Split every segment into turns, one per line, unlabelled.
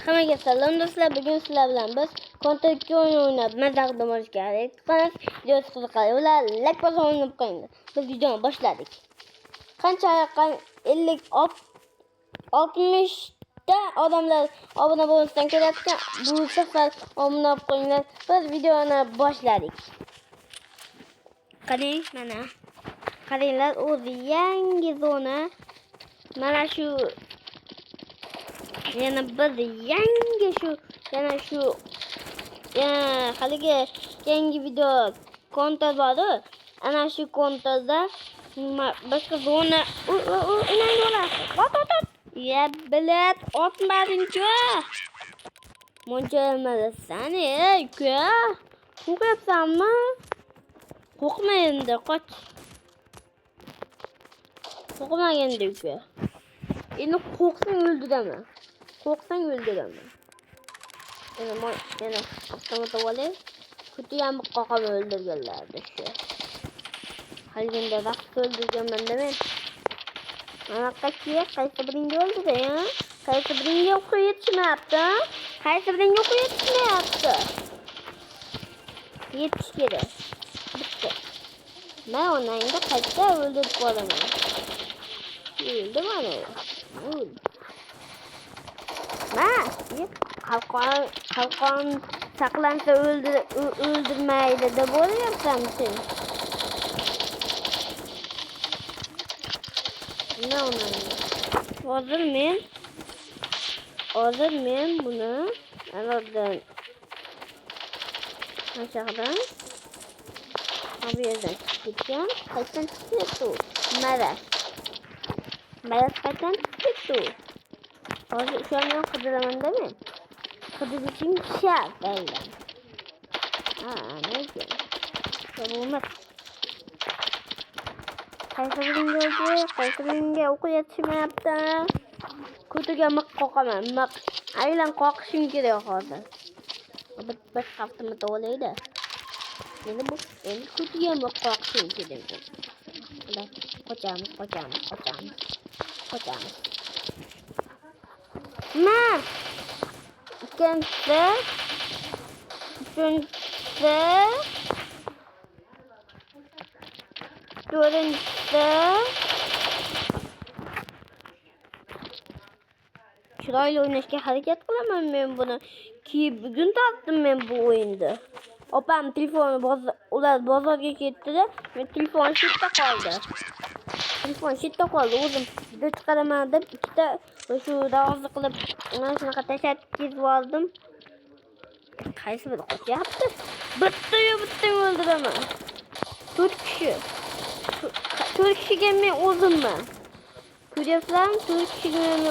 Hammaga salom do'stlar. Bugun sizlar bilan biz Counter 2 o'ynab mazaqda bo'lishga harakat qilamiz. Videosi qiziqadi. Ular like bosib o'ynab qo'yinglar. Biz videoni boshladik. Qancha 50 60 ta odamlar obuna bo'lishdan ko'rayotgan. Bu safar obuna bo'lib qo'yinglar. Biz videoni boshladik. Qarang mana. Qaranglar, o'zi yangi zona. Mana shu yana biz yangi haligi yangi video konter bor-ku. Ana shu konterda boshqa zona ya bilet otmading-ku. Muncha emassan, uka. Qo'rqyapsanmi? Qo'rqma endi, qoch. Qo'rqmaganda uka. Endi qo'rqsang o'ldiraman. Yana avtomat olib, kutiyam qoqib o'ldirganlardi shu. Halganda vaqt o'ldirganman men. Mana qaysi biringa o'ldida ya? Qaysi biringa o'qib yetishmayapti? Yetish kerak. Bitta. Men onangda qayta o'ldirib qolaman. O'ldi mana. Qalqon saqlansa o'ldirmaydi deb o'ylayapsan sen. Hozir men buni alardan aşağıdan bu yerden çıkacağım. Kaçtan çıktı? Maras kaçtan çıktı? Hozir şu an men qidiraman değil mi? Qidirishim shart aylan. Nega? Bo'lmas. Qaysi biringa o'qib yetishmayapti? Kutiga miq qoqaman. Aylan qoqishim kerak hozir. Bir haftamda to'laydi. Endi kutiga miq qoqishim kerak. Qochamiz. Ikkinchi to'rtinchi chiroyli o'ynashga harakat qilaman men buni. Bugun tortdim men bu o'yinda. Opam telefoni ular bozorga ketdilar. Men telefon chetda qoldi. O'zim video chiqaraman deb ikkita shu davozni qilib mana shunaqa tashlab ketib oldim. Qaysi biri qochyapti? Bitta o'ldiraman. 4 kishiga men o'zimman. Ko'ryapsizlarmi? 4 kishiga men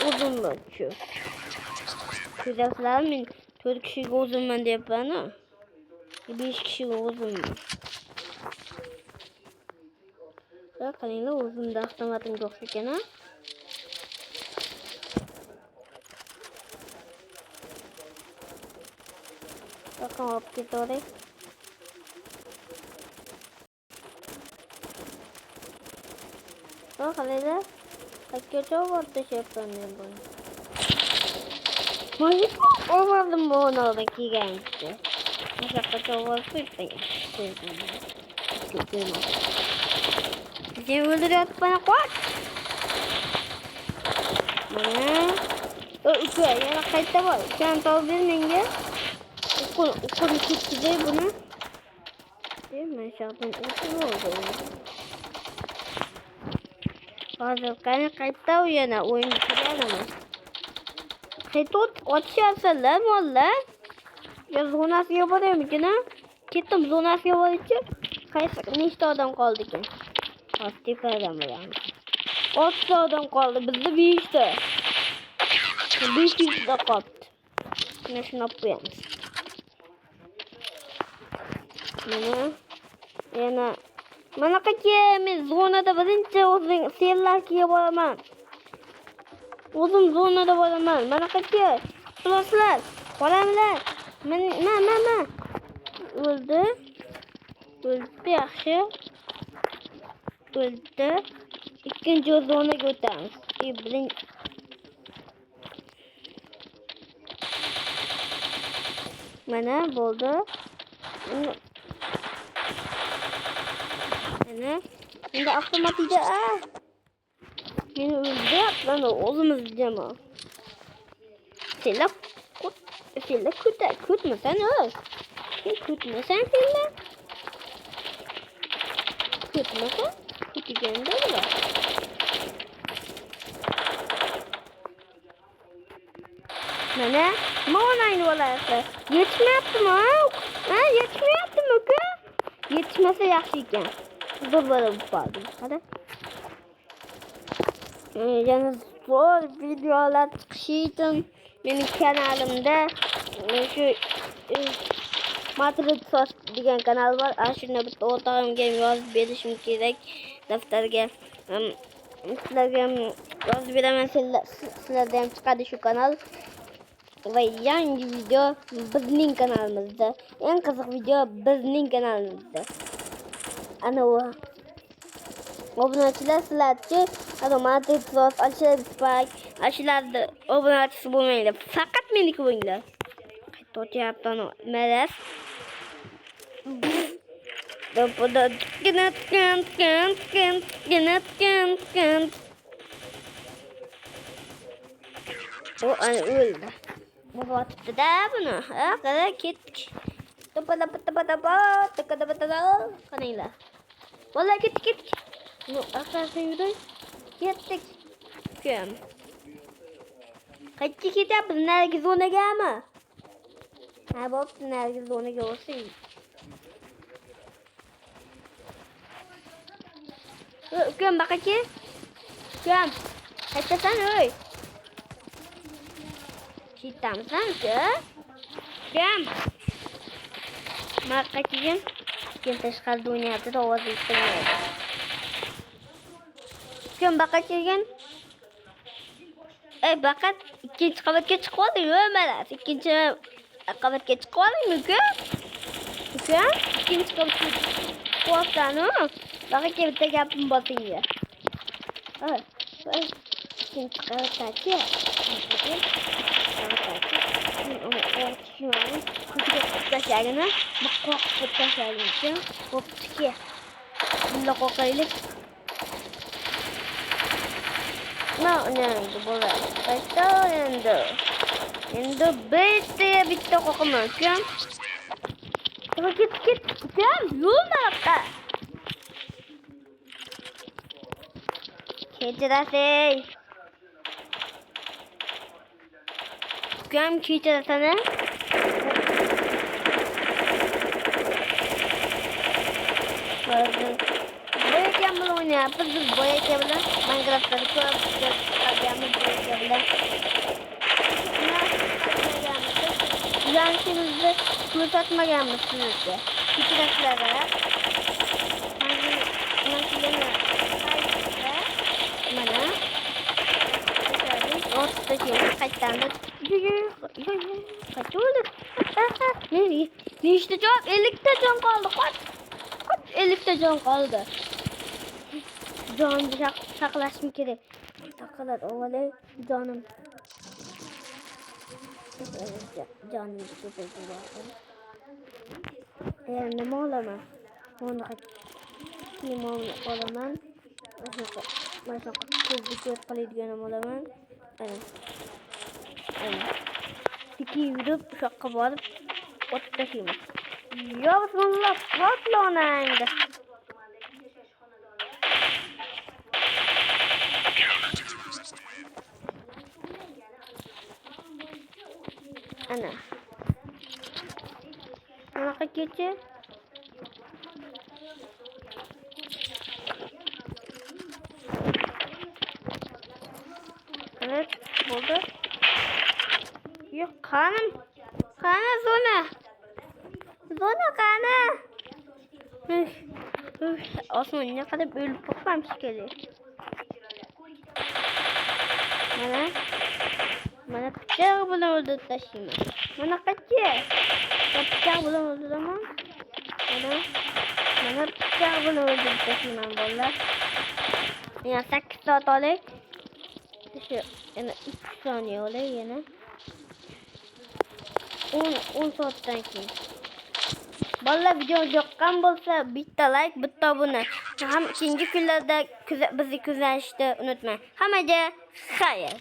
o'zimman. Shu. Ko'ryapsizlarmi? Men 4 kishiga o'zimman deyapman. 5 kishiga o'zimman. Qaranglar, o'zimda avtomatim yo'q ekan. Bakın hop gitti oraya. Bak halde kaçıyor orada şey yapamıyorum bunu. Hayır, olmadım bu oradaki gençti. Nasıl kaçıyor orada Bizi öldürüyor bana koç. Yana kayıtta var. Sen tabi bilmenge. Okulu tuttu bunu. Değil mi? Aşağıdan okul oldu. Bazı kayıtta uyana oyun bitirelim mi? Kayıtta açarsalar mı valla? Ya zonası yapalım mı ki ne? Gittim zonası yapalım ki. Kayıtta ne işte adam kaldı ki? Hafif adam yani. 6 adam kaldı. Bizde bir işte. Bir işte kaldı. Ne şunu yapayım? Mana men zonada birinchi o'zing senlarga boraman. O'zim zonada boraman. Mana qachi. Pluslar. Boramlar. Men. O'ldi. Yaxshi. O'ldi. Ikkinchi zonaga o'tamiz. Mana bo'ldi. Mana endi avtomatikda meni o'ldiryapti. Mana o'zimiz jamoa. Senlar kutmasan o'y. Sen kutmasan senlar. Kutmasan. Kutganda bo'lar. Mana o'ynaydi bo'larsa. Yetmayaptimi? Yetmayaptimi uka? Yetmasa yaxshi ekan. Zo'r bo'lib qoldi. Qara. Yana zo'r videolar chiqishi uchun mening kanalimda shu Madrid Sos degan kanal bor. Shuni bitta o'rtog'imga yozib berishim kerak daftarga. Sizlarga yozib beraman, sizlarda ham chiqadi shu kanal. Va yangi video bizning kanalimizda. Eng qiziq video bizning kanalimizda. Ana u obunachilar sizlarchi, Madrid Sos, Alisher Spark, shularni obunachisi bo'lmanglar. Faqat meniki bo'linglar. Qayta o'tyapti ana Meres. O ana o'ldi. Bu botibdi-da buni. Qara ketdik. Qaranglar. Vallahi ketdik. Bu asosiy yuring. Ketdik. Kim? Qayerga ketyapmiz? Narigi zonagami? Ha, bo'pti, narigi zonaga o'sing. Ukam baqaki. Ukam. Qaytasan o'y. Ketamsan ku? Ukam. Baqakim. Kim tashqarida o'ynayapti, ovozi eshitilmaydi. Ukam baqakigan. Baqat ikkinchi qavatga chiqib olding-ku, Maras. Ikkinchi qavatga chiqib oldingmi uka? Uka, ikkinchi qavatga chiqib olsan-ku. Baqatga bitta gapim bor senga. Ikkinchi qavatga. Tashlagini, qo'qib tashlaguncha, qo'qishga. Bunda qo'qaylik. Endi bo'ladi. Qayta endi. Endi bitta qo'qaman, ukam. Ket, ukam, yo'lda. Kechirasiz. Ukam kechirasana. Boyaka bilan o'ynayapmiz. Biz boyaka bilan Minecraft'da ko'p qilganmiz boyaka bilan. Yanchimizni ko'rsatmaganmiz sizga. Kechirasizlar. Mana. Ortda qaytdan qaytdi. Nechta jon? 50 ta jon qoldi. Qoch. 50 ta jon qoldi. Jonni saqlashim kerak. Taqalar o'g'lay jonim. Jonim ketadi. Nima olaman? Buni nima olaman? Mana ko'p qiladigan olaman. Ana. Tiki yurib, shu yoqqa borib, o'tib tashlayman. Yo, bismillah, qotlanangda. Ana. Bunaqa kechi. Evet, bo'ldi. Yo'q, qanim. Qani zona. Zona qani. Osmonga qarab o'lib qolsam kerak. Mana pichoq bilan o'ldirib tashlayman. Mana qachi. Pichoq bilan o'ldiraman. Mana pichoq bilan o'ldirib tashlayman bolalar. Yana 8 soat olay. Shu yana 2 soniya olay yana. 10 soatdan keyin. Bolalar video yoqqan bo'lsa, bitta like, bitta obuna. Ham keyingi kunlarda bizni kuzatishni unutmang. Hammaga xayr.